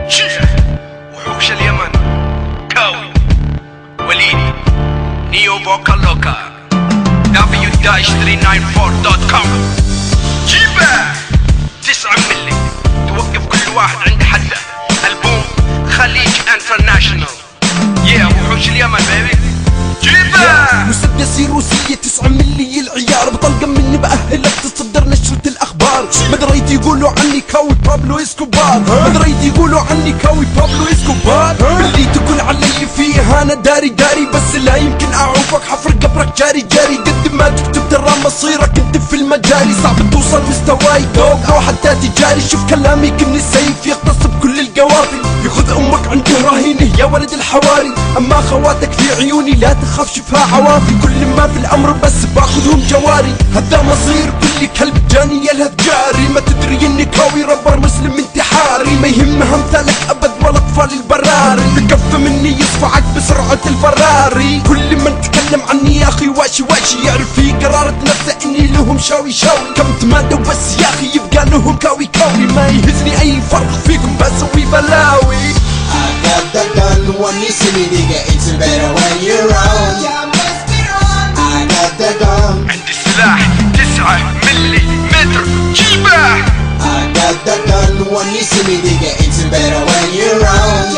وحوش اليمن كاوي وليد نيو فوكال لوكا w-394.com جيبه 9 ملي توقف كل واحد عند حده. ألبوم خليج انترناشنال وحوش اليمن بيبي جيبه. مسدسي روسية 9 ملي العيار بطلقة مني بأهلك تصدر نشرة الأخبار. ما دريت يقولوا عني كاوي بابلو اسكوبار، ما دريت يقولوا عني كاوي بابلو اسكوبار. اللي تقول علي فيه أنا داري بس لا يمكن أعوفك حفر قبرك جاري قد ما تكتب ترى مصيرك انت في المجاري. صعب توصل مستواي دوب أو حتى تجاري. شوف كلامي كني سيف يغتصب كل القوافي، ياخذ أمك عنده رهينه يا ولد الحواري. أما خواتك في عيوني لا تخاف شوفها عوافي، كل ما في الأمر بس باخذهم جواري. هذا مصير كل كلب جاني يلهث جاري. ما تدري اني كاوي ربر مسلم انتحاري، ما يهمها امثالك ابد ولا اطفال البراري. تكف مني يصفعك بسرعة الفراري. كل من تكلم عني يا اخي واشي يعرف في قرارة نفسه اني لهم شاوي كم تمادوا بس يا اخي يبقى لهم كاوي. ما يهزني اي فرق فيكم بسوي بلاوي. I got the gun when you see me nigga, it's better when you're around. I got the gun. عندي سلاح 9 ملي متر جيبه. I got the gun when you see me nigga, it's better when you're around.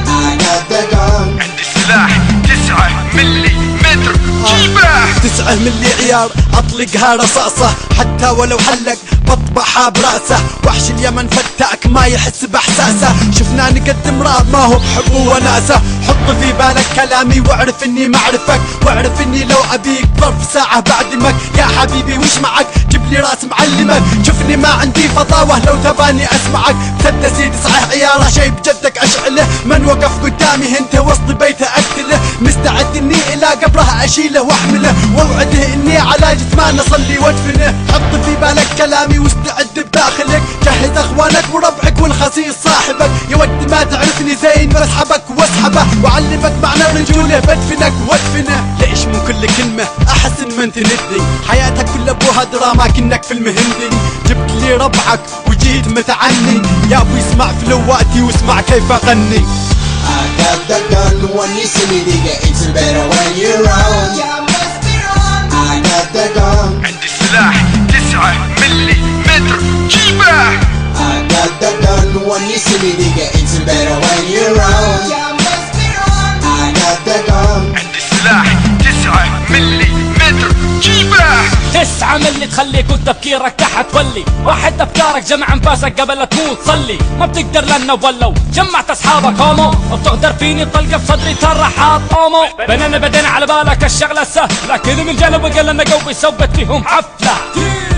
I got the gun. عندي سلاح 9 ملي متر جيبه. 9 ملي عيار اطلقها رصاصة حتى ولو حلق بطبعها براسه. وحش اليمن فتاك ما يحس باحساسه. شفنا نقدم راب ما هو بحب وناسه. حط في بالك كلامي واعرف اني معرفك، واعرف اني لو ابيك ظرف ساعة بعدمك. يا حبيبي وش معك جيب لي راس معلمك. شوفني ما عندي فضاوة لو تباني اسمعك. مسدسي 9 عياره شي بجدك اشعله. من وقف قدامي انت وسط بيته اقتله. مستعد اني الى قبره اشيله واحمله، واوعده اني على جثمان اصلي وادفنه. حط في بالك كلامي واستعد بداخلك. جهز اخوانك وربعك والخسيس صاحبك. يود ما تعرفني زين بسحبك واسحبه، وعلمك معنى الرجولة بدفنك وادفنه. ليش من كل كلمة احس ان ما انت ندي؟ حياتك كل ابوها دراما كنك فيلم هندي. جبت لي ربعك وجيت متعني، يا ابو اسمع فلواتي واسمع كيف اغني. I got the gun when you see me nigga, it's better when you're around. I got the gun. عندي سلاح 9 ملي متر جيبه. I got the gun when you see me nigga, it's better when you're around. I got the gun. عندي سلاح 9 ملي متر جيبه. 9 ملي تخليك وتفكيرك تحت ولي. واحد افكارك جمع انفاسك قبل لا تموت صلي. ما بتقدر لانه ولو جمعت اصحابك هومو. وبتقدر فيني طلقه بصدري ترى حاط اومو. بيننا بدينا على بالك الشغله سهله، كذا من جنب وقال انا قوي سوت فيهم حفله.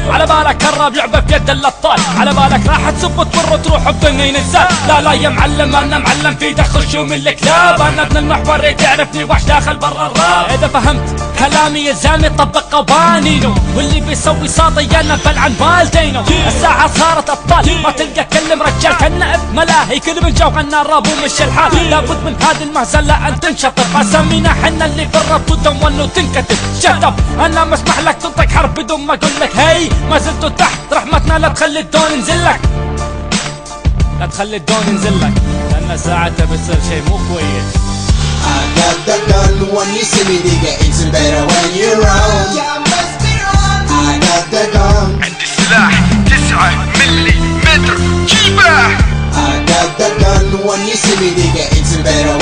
على بالك كراب لعبه في يد الابطال، على بالك راح تسب وتفر وتروح بدنيا نزال. لا يا معلم انا معلم في دخل شو من الكلاب. انا ابن المحور تعرفني وحش داخل برا الراب. اذا فهمت كلامي يلزمني طبق قوانينه، واللي بيسوي صاطي ينفل عن والدينه. الساعه صارت ابطال ما تلقى كلم رجال كالنائب ملاهي. كل من جو غنى الراب ومشي الحال. لابد من هذه المهزله ان تنشطب. اسامينا حنا اللي في الراب تدون وتنكتب. شطب انا مسمح لك تنطق حرف بدون ما اقول لك هي. ما زلتوا تحت رحمتنا لا تخلي الدون ينزل لك، لا تخلي الدون ينزل لك، لان ساعتها بتصير شيء مو كويس. I got the gun when you see me nigga, it's better when you're around. I got the gun. عندي سلاح 9 ملي متر جيبه. I got the gun when you see me nigga, it's better